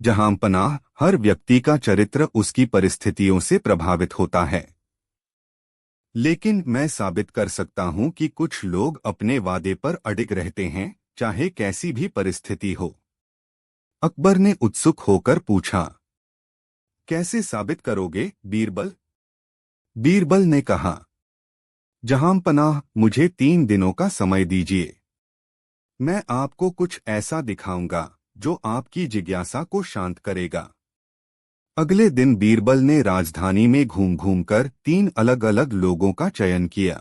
जहांपनाह, हर व्यक्ति का चरित्र उसकी परिस्थितियों से प्रभावित होता है, लेकिन मैं साबित कर सकता हूं कि कुछ लोग अपने वादे पर अडिग रहते हैं, चाहे कैसी भी परिस्थिति हो। अकबर ने उत्सुक होकर पूछा, कैसे साबित करोगे बीरबल? बीरबल ने कहा, जहांपनाह, मुझे 3 दिनों का समय दीजिए। मैं आपको कुछ ऐसा दिखाऊंगा जो आपकी जिज्ञासा को शांत करेगा। अगले दिन बीरबल ने राजधानी में घूम घूमकर 3 अलग-अलग लोगों का चयन किया।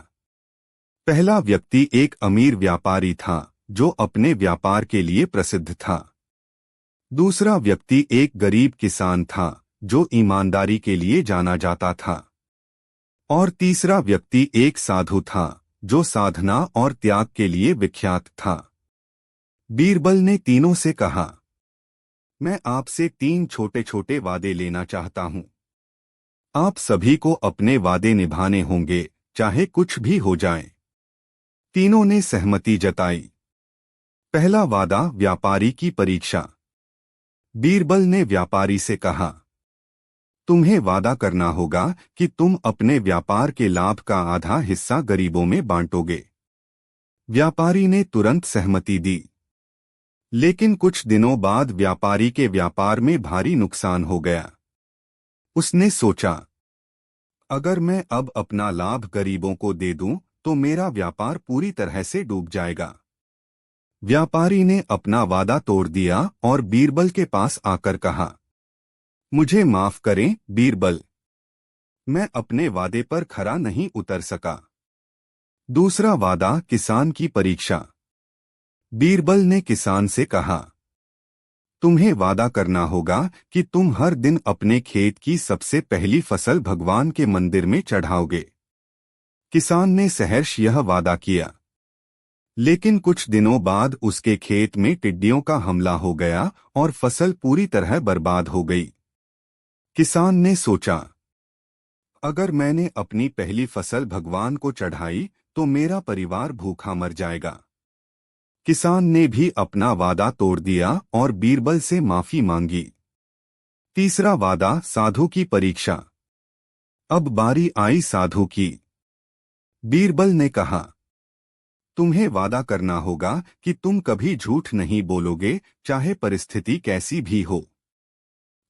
पहला व्यक्ति एक अमीर व्यापारी था जो अपने व्यापार के लिए प्रसिद्ध था। दूसरा व्यक्ति एक गरीब किसान था जो ईमानदारी के लिए जाना जाता था। और तीसरा व्यक्ति एक साधु था जो साधना और त्याग के लिए विख्यात था। बीरबल ने तीनों से कहा, मैं आपसे 3 छोटे-छोटे वादे लेना चाहता हूं। आप सभी को अपने वादे निभाने होंगे, चाहे कुछ भी हो जाए। तीनों ने सहमति जताई। पहला वादा, व्यापारी की परीक्षा। बीरबल ने व्यापारी से कहा, तुम्हें वादा करना होगा कि तुम अपने व्यापार के लाभ का आधा हिस्सा गरीबों में बांटोगे। व्यापारी ने तुरंत सहमति दी। लेकिन कुछ दिनों बाद व्यापारी के व्यापार में भारी नुकसान हो गया। उसने सोचा, अगर मैं अब अपना लाभ गरीबों को दे दूं तो मेरा व्यापार पूरी तरह से डूब जाएगा। व्यापारी ने अपना वादा तोड़ दिया और बीरबल के पास आकर कहा, मुझे माफ करें बीरबल, मैं अपने वादे पर खरा नहीं उतर सका। दूसरा वादा, किसान की परीक्षा। बीरबल ने किसान से कहा, तुम्हें वादा करना होगा कि तुम हर दिन अपने खेत की सबसे पहली फसल भगवान के मंदिर में चढ़ाओगे। किसान ने सहर्ष यह वादा किया। लेकिन कुछ दिनों बाद उसके खेत में टिड्डियों का हमला हो गया और फसल पूरी तरह बर्बाद हो गई। किसान ने सोचा, अगर मैंने अपनी पहली फसल भगवान को चढ़ाई तो मेरा परिवार भूखा मर जाएगा। किसान ने भी अपना वादा तोड़ दिया और बीरबल से माफी मांगी। तीसरा वादा, साधु की परीक्षा। अब बारी आई साधु की। बीरबल ने कहा, तुम्हें वादा करना होगा कि तुम कभी झूठ नहीं बोलोगे, चाहे परिस्थिति कैसी भी हो।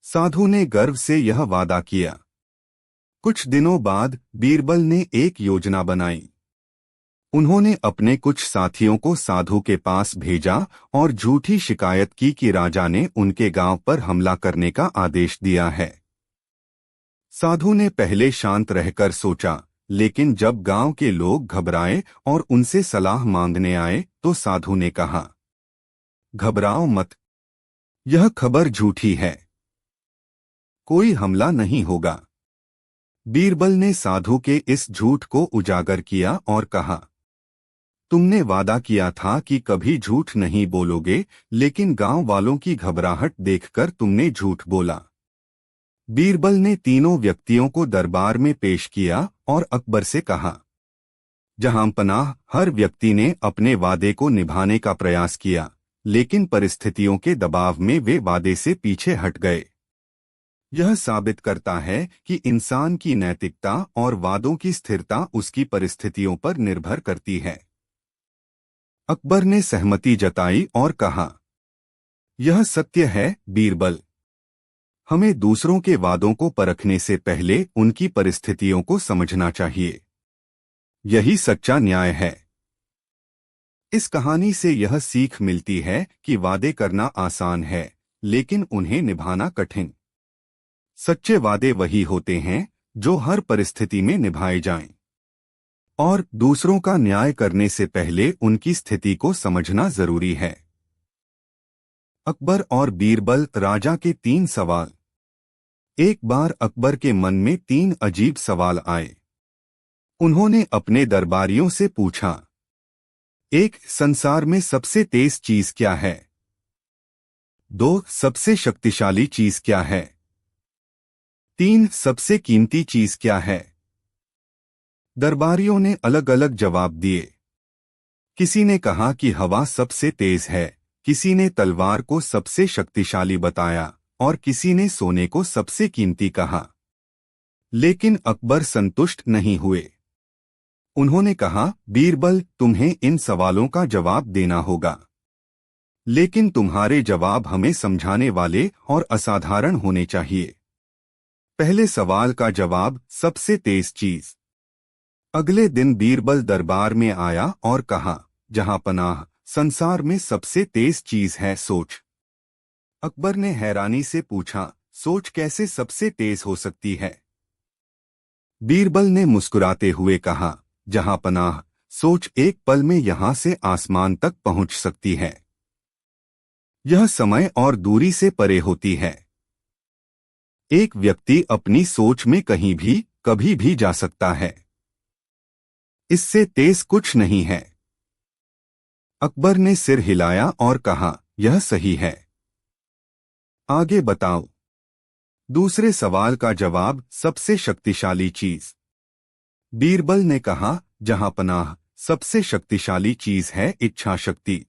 साधु ने गर्व से यह वादा किया। कुछ दिनों बाद बीरबल ने एक योजना बनाई। उन्होंने अपने कुछ साथियों को साधु के पास भेजा और झूठी शिकायत की कि राजा ने उनके गांव पर हमला करने का आदेश दिया है। साधु ने पहले शांत रहकर सोचा, लेकिन जब गांव के लोग घबराए और उनसे सलाह मांगने आए तो साधु ने कहा, घबराओ मत, यह खबर झूठी है, कोई हमला नहीं होगा। बीरबल ने साधु के इस झूठ को उजागर किया और कहा, तुमने वादा किया था कि कभी झूठ नहीं बोलोगे, लेकिन गांव वालों की घबराहट देखकर तुमने झूठ बोला। बीरबल ने तीनों व्यक्तियों को दरबार में पेश किया और अकबर से कहा। जहांपनाह, हर व्यक्ति ने अपने वादे को निभाने का प्रयास किया, लेकिन परिस्थितियों के दबाव में वे वादे से पीछे हट गए। यह साबित करता है कि इंसान की नैतिकता और वादों की स्थिरता उसकी परिस्थितियों पर निर्भर करती है। अकबर ने सहमति जताई और कहा, यह सत्य है बीरबल। हमें दूसरों के वादों को परखने से पहले उनकी परिस्थितियों को समझना चाहिए। यही सच्चा न्याय है। इस कहानी से यह सीख मिलती है कि वादे करना आसान है, लेकिन उन्हें निभाना कठिन। सच्चे वादे वही होते हैं जो हर परिस्थिति में निभाए जाएं, और दूसरों का न्याय करने से पहले उनकी स्थिति को समझना जरूरी है। अकबर और बीरबल राजा के 3 सवाल। एक बार अकबर के मन में 3 अजीब सवाल आए। उन्होंने अपने दरबारियों से पूछा, 1. संसार में सबसे तेज चीज क्या है? 2. सबसे शक्तिशाली चीज क्या है? 3. सबसे कीमती चीज क्या है? दरबारियों ने अलग अलग जवाब दिए। किसी ने कहा कि हवा सबसे तेज है, किसी ने तलवार को सबसे शक्तिशाली बताया और किसी ने सोने को सबसे कीमती कहा। लेकिन अकबर संतुष्ट नहीं हुए। उन्होंने कहा, बीरबल, तुम्हें इन सवालों का जवाब देना होगा, लेकिन तुम्हारे जवाब हमें समझाने वाले और असाधारण होने चाहिए। पहले सवाल का जवाब, सबसे तेज चीज। अगले दिन बीरबल दरबार में आया और कहा, जहांपनाह, संसार में सबसे तेज चीज है सोच। अकबर ने हैरानी से पूछा, सोच कैसे सबसे तेज हो सकती है? बीरबल ने मुस्कुराते हुए कहा, जहांपनाह, सोच एक पल में यहां से आसमान तक पहुंच सकती है। यह समय और दूरी से परे होती है। एक व्यक्ति अपनी सोच में कहीं भी कभी भी जा सकता है। इससे तेज कुछ नहीं है। अकबर ने सिर हिलाया और कहा, यह सही है। आगे बताओ। दूसरे सवाल का जवाब, सबसे शक्तिशाली चीज। बीरबल ने कहा, जहांपनाह, सबसे शक्तिशाली चीज है इच्छा शक्ति।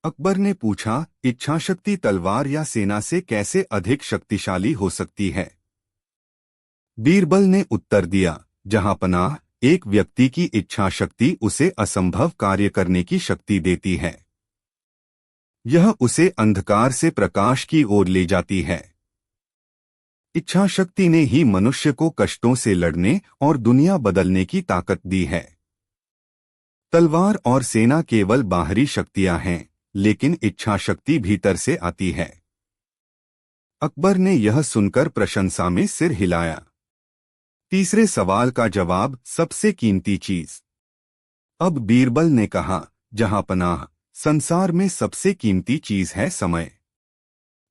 अकबर ने पूछा, इच्छा शक्ति तलवार या सेना से कैसे अधिक शक्तिशाली हो सकती है? बीरबल ने उत्तर दिया, जहांपनाह, एक व्यक्ति की इच्छा शक्ति उसे असंभव कार्य करने की शक्ति देती है। यह उसे अंधकार से प्रकाश की ओर ले जाती है। इच्छा शक्ति ने ही मनुष्य को कष्टों से लड़ने और दुनिया बदलने की ताकत दी है। तलवार और सेना केवल बाहरी शक्तियां हैं, लेकिन इच्छा शक्ति भीतर से आती है। अकबर ने यह सुनकर प्रशंसा में सिर हिलाया। तीसरे सवाल का जवाब, सबसे कीमती चीज। अब बीरबल ने कहा, जहांपनाह, संसार में सबसे कीमती चीज है समय।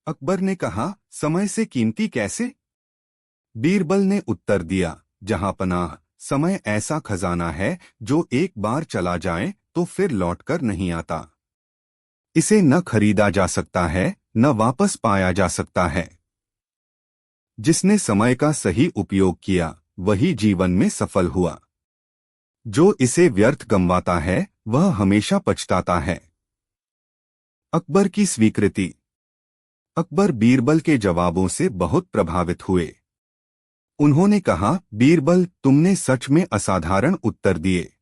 अकबर ने कहा, समय से कीमती कैसे? बीरबल ने उत्तर दिया, जहांपनाह, समय ऐसा खजाना है जो एक बार चला जाए तो फिर लौटकर नहीं आता। इसे न खरीदा जा सकता है, न वापस पाया जा सकता है। जिसने समय का सही उपयोग किया, वही जीवन में सफल हुआ। जो इसे व्यर्थ गंवाता है, वह हमेशा पछताता है। अकबर की स्वीकृति। अकबर बीरबल के जवाबों से बहुत प्रभावित हुए। उन्होंने कहा, बीरबल, तुमने सच में असाधारण उत्तर दिए।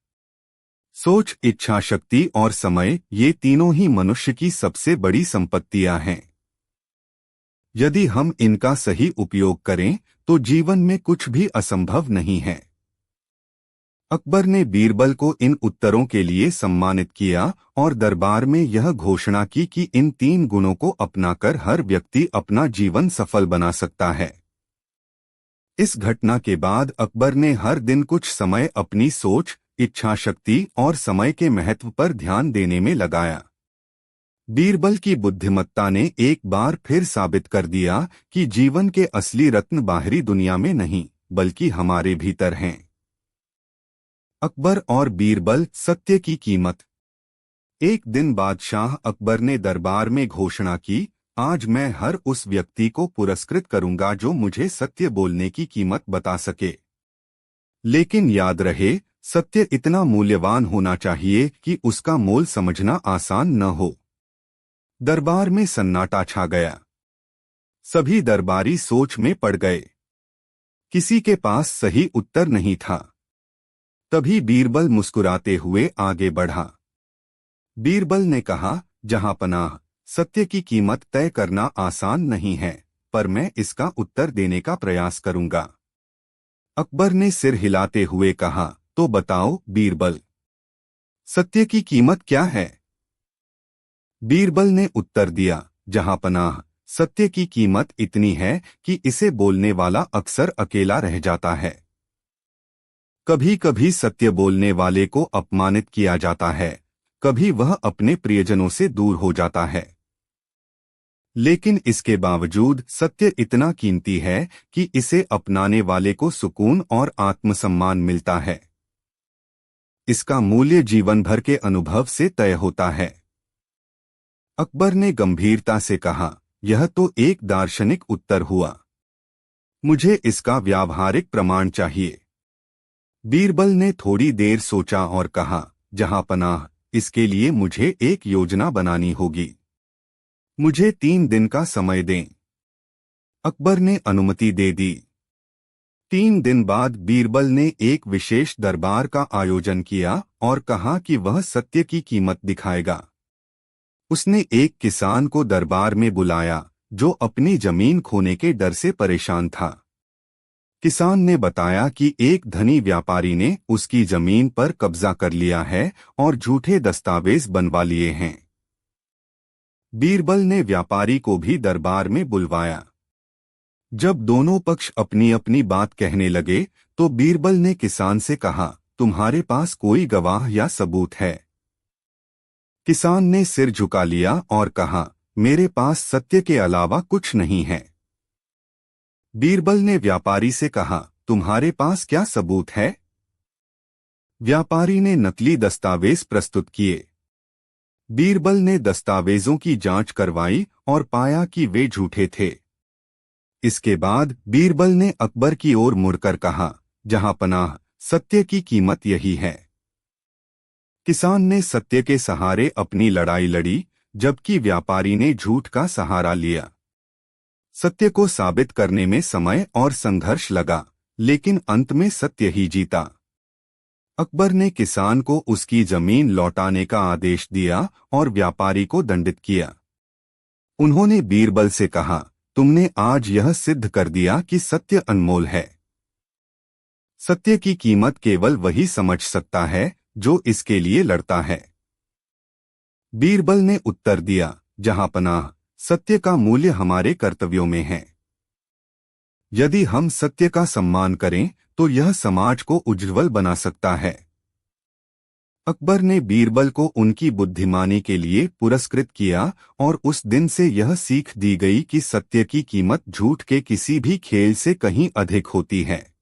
सोच, इच्छा शक्ति और समय, ये तीनों ही मनुष्य की सबसे बड़ी संपत्तियां हैं। यदि हम इनका सही उपयोग करें तो जीवन में कुछ भी असंभव नहीं है। अकबर ने बीरबल को इन उत्तरों के लिए सम्मानित किया और दरबार में यह घोषणा की कि इन 3 गुणों को अपनाकर हर व्यक्ति अपना जीवन सफल बना सकता है। इस घटना के बाद अकबर ने हर दिन कुछ समय अपनी सोच, इच्छा शक्ति और समय के महत्व पर ध्यान देने में लगाया। बीरबल की बुद्धिमत्ता ने एक बार फिर साबित कर दिया कि जीवन के असली रत्न बाहरी दुनिया में नहीं, बल्कि हमारे भीतर हैं। अकबर और बीरबल, सत्य की कीमत। एक दिन बादशाह अकबर ने दरबार में घोषणा की, आज मैं हर उस व्यक्ति को पुरस्कृत करूंगा जो मुझे सत्य बोलने की कीमत बता सके। लेकिन याद रहे, सत्य इतना मूल्यवान होना चाहिए कि उसका मोल समझना आसान न हो। दरबार में सन्नाटा छा गया। सभी दरबारी सोच में पड़ गए। किसी के पास सही उत्तर नहीं था। तभी बीरबल मुस्कुराते हुए आगे बढ़ा। बीरबल ने कहा, जहांपनाह, सत्य की कीमत तय करना आसान नहीं है, पर मैं इसका उत्तर देने का प्रयास करूंगा। अकबर ने सिर हिलाते हुए कहा, तो बताओ बीरबल, सत्य की कीमत क्या है? बीरबल ने उत्तर दिया, जहांपनाह, सत्य की कीमत इतनी है कि इसे बोलने वाला अक्सर अकेला रह जाता है। कभी कभी सत्य बोलने वाले को अपमानित किया जाता है, कभी वह अपने प्रियजनों से दूर हो जाता है। लेकिन इसके बावजूद सत्य इतना कीमती है कि इसे अपनाने वाले को सुकून और आत्मसम्मान मिलता है। इसका मूल्य जीवन भर के अनुभव से तय होता है। अकबर ने गंभीरता से कहा, यह तो एक दार्शनिक उत्तर हुआ। मुझे इसका व्यावहारिक प्रमाण चाहिए। बीरबल ने थोड़ी देर सोचा और कहा, जहांपनाह, इसके लिए मुझे एक योजना बनानी होगी। मुझे 3 दिन का समय दें। अकबर ने अनुमति दे दी। 3 दिन बाद बीरबल ने एक विशेष दरबार का आयोजन किया और कहा कि वह सत्य की कीमत दिखाएगा। उसने एक किसान को दरबार में बुलाया जो अपनी जमीन खोने के डर से परेशान था। किसान ने बताया कि एक धनी व्यापारी ने उसकी जमीन पर कब्जा कर लिया है और झूठे दस्तावेज बनवा लिए हैं। बीरबल ने व्यापारी को भी दरबार में बुलवाया। जब दोनों पक्ष अपनी अपनी बात कहने लगे तो बीरबल ने किसान से कहा, तुम्हारे पास कोई गवाह या सबूत है? किसान ने सिर झुका लिया और कहा, मेरे पास सत्य के अलावा कुछ नहीं है। बीरबल ने व्यापारी से कहा, तुम्हारे पास क्या सबूत है? व्यापारी ने नकली दस्तावेज प्रस्तुत किए। बीरबल ने दस्तावेजों की जांच करवाई और पाया कि वे झूठे थे। इसके बाद बीरबल ने अकबर की ओर मुड़कर कहा, जहांपनाह, सत्य की कीमत यही है। किसान ने सत्य के सहारे अपनी लड़ाई लड़ी, जबकि व्यापारी ने झूठ का सहारा लिया। सत्य को साबित करने में समय और संघर्ष लगा, लेकिन अंत में सत्य ही जीता। अकबर ने किसान को उसकी जमीन लौटाने का आदेश दिया और व्यापारी को दंडित किया। उन्होंने बीरबल से कहा, तुमने आज यह सिद्ध कर दिया कि सत्य अनमोल है। सत्य की कीमत केवल वही समझ सकता है जो इसके लिए लड़ता है। बीरबल ने उत्तर दिया, जहांपनाह, सत्य का मूल्य हमारे कर्तव्यों में है। यदि हम सत्य का सम्मान करें तो यह समाज को उज्ज्वल बना सकता है। अकबर ने बीरबल को उनकी बुद्धिमानी के लिए पुरस्कृत किया और उस दिन से यह सीख दी गई कि सत्य की कीमत झूठ के किसी भी खेल से कहीं अधिक होती है।